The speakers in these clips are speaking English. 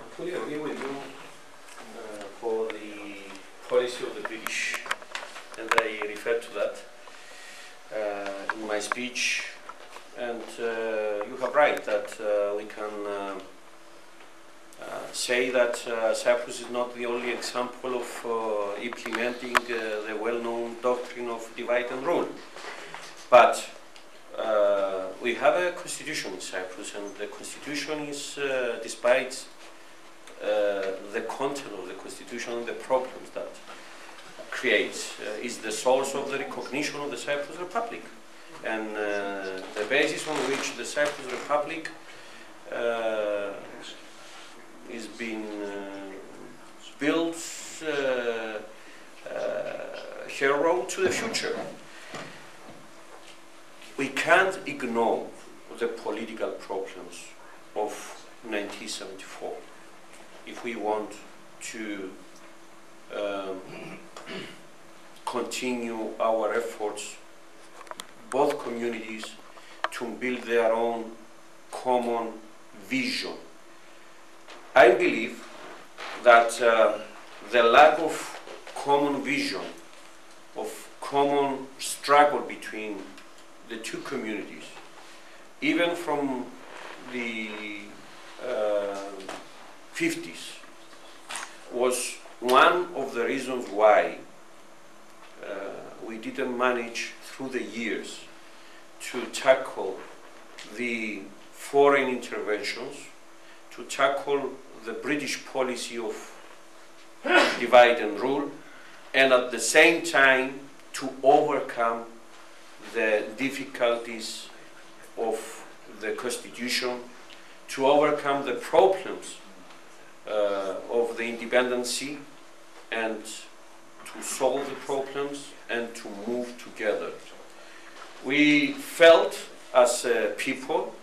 I fully agree with you for the policy of the British, and I referred to that in my speech. And you have right that we can say that Cyprus is not the only example of implementing the well-known doctrine of divide and rule. But we have a constitution in Cyprus, and the constitution is, despite the content of the constitution and the problems that creates, is the source of the recognition of the Cyprus Republic. And the basis on which the Cyprus Republic is being built her road to the future. We can't ignore the political problems of 1974 if we want to continue our efforts, both communities, to build their own common vision. I believe that the lack of common vision, of common struggle between the two communities, even from the 50s, was one of the reasons why we didn't manage through the years to tackle the foreign interventions, to tackle the British policy of divide and rule, and at the same time to overcome the difficulties of the Constitution, to overcome the problems of the independency, and to solve the problems and to move together. We felt as a people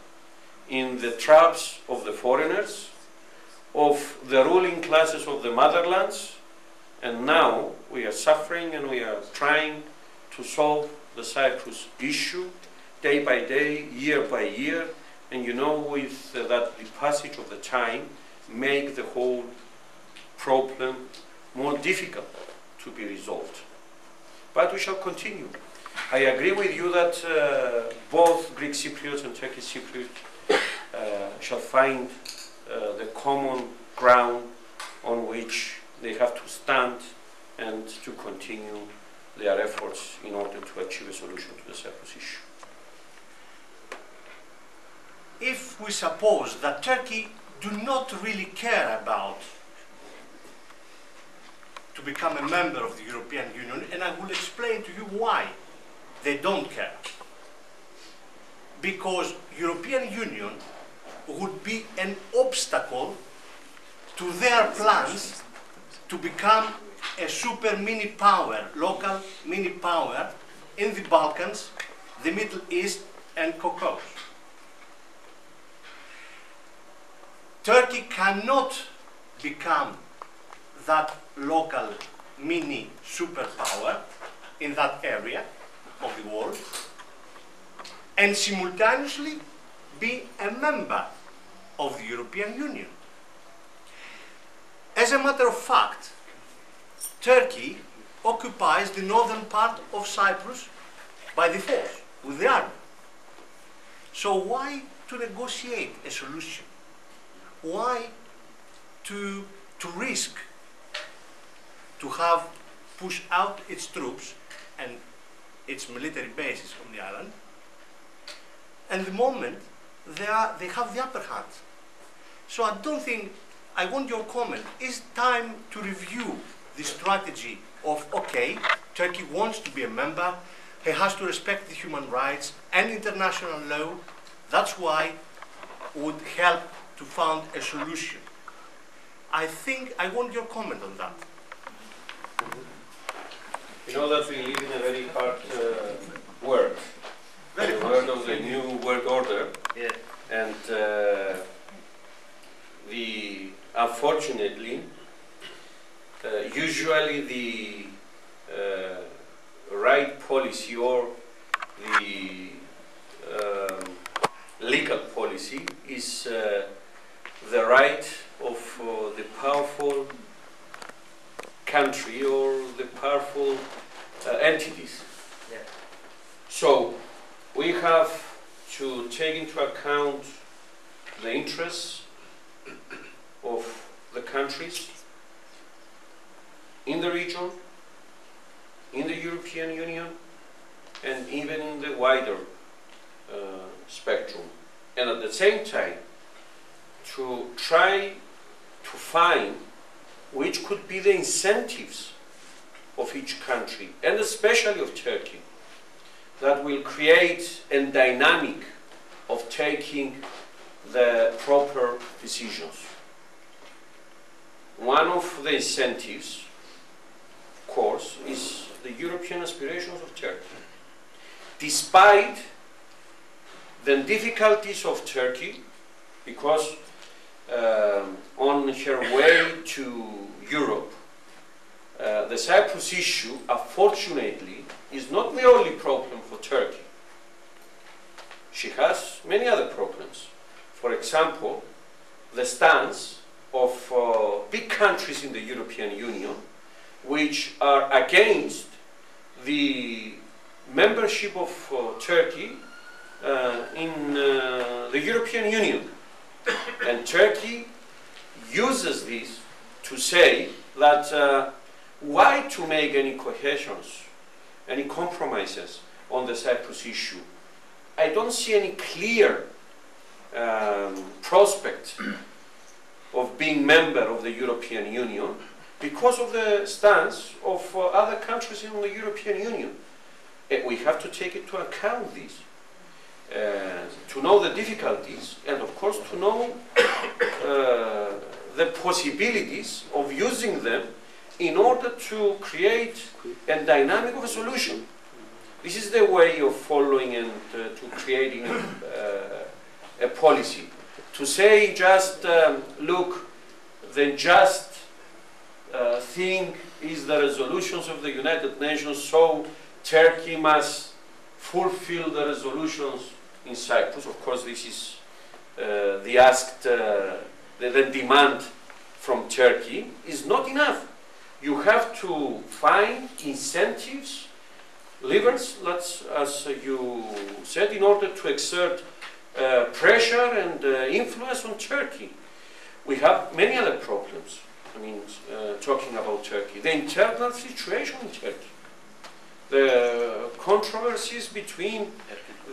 in the traps of the foreigners, of the ruling classes of the motherlands, and now we are suffering and we are trying to solve the Cyprus issue day by day, year by year, and you know, with that the passage of the time make the whole problem more difficult to be resolved. But we shall continue. I agree with you that both Greek Cypriots and Turkish Cypriots shall find the common ground on which they have to stand and to continue their efforts in order to achieve a solution to the Cyprus issue. If we suppose that Turkey do not really care about to become a member of the European Union, and I will explain to you why they don't care. Because European Union would be an obstacle to their plans to become a super mini power, local mini power in the Balkans, the Middle East and Caucasus. Turkey cannot become that local mini superpower in that area of the world and simultaneously be a member of the European Union. As a matter of fact, Turkey occupies the northern part of Cyprus by the force, with the army. So why to negotiate a solution? Why to risk to have pushed out its troops and its military bases on the island, and the moment they have the upper hand. So I don't think, I want your comment, is time to review the strategy of, okay, Turkey wants to be a member, he has to respect the human rights and international law, that's why would help to find a solution. I think, I want your comment on that. You know that we live in a very hard world. The world of the new world order. Yeah. And unfortunately, usually the right policy or the legal policy is the right of powerful country or the powerful entities. Yeah. So we have to take into account the interests of the countries in the region, in the European Union, and even in the wider spectrum. And at the same time, to try to find which could be the incentives of each country, and especially of Turkey, that will create a dynamic of taking the proper decisions. One of the incentives, of course, is the European aspirations of Turkey. Despite the difficulties of Turkey, because on her way to Europe, the Cyprus issue, unfortunately, is not the only problem for Turkey. She has many other problems. For example, the stance of big countries in the European Union, which are against the membership of Turkey in the European Union. And Turkey uses this to say that why to make any cohesions, any compromises on the Cyprus issue. I don't see any clear prospect of being member of the European Union because of the stance of other countries in the European Union. We have to take into account this, to know the difficulties, and of course to know the possibilities of using them in order to create a dynamic of a solution. This is the way of following and to creating a policy. To say just, look, the just thing is the resolutions of the United Nations, so Turkey must fulfill the resolutions in Cyprus. Of course, this is the asked, the demand from Turkey is not enough. You have to find incentives, levers, as you said, in order to exert pressure and influence on Turkey. We have many other problems. I mean, talking about Turkey, the internal situation in Turkey, the controversies between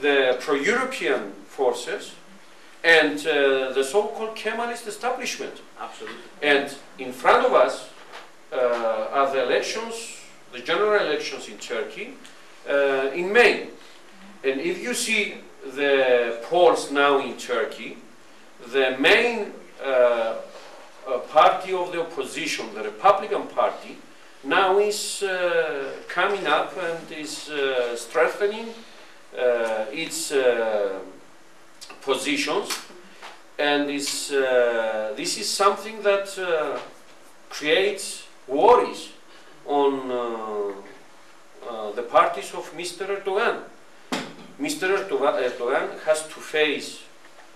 the pro-European forces and the so-called Kemalist establishment. Absolutely. And in front of us are the elections, the general elections in Turkey in May. And if you see the polls now in Turkey, the main party of the opposition, the Republican Party, now is coming up and is strengthening its positions, and this is something that creates worries on the parties of Mr. Erdogan. Mr. Erdogan has to face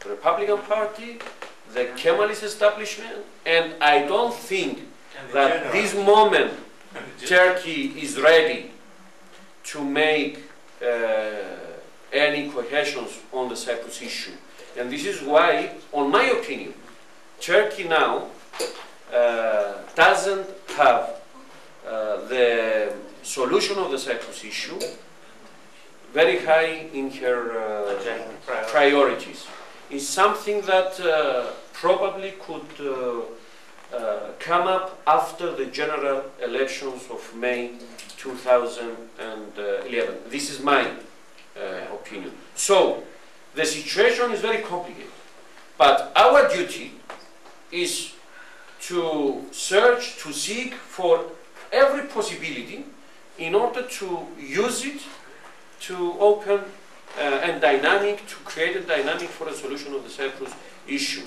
the Republican Party, the Kemalist establishment, and I don't think that this moment Turkey is ready to make any cohesions on the Cyprus issue. And this is why, on my opinion, Turkey now doesn't have the solution of the Cyprus issue very high in her priorities. It's something that probably could come up after the general elections of May 2011. This is my opinion. So, the situation is very complicated. But our duty is to search, to seek for every possibility in order to use it to open and dynamic, to create a dynamic for a solution of the Cyprus issue.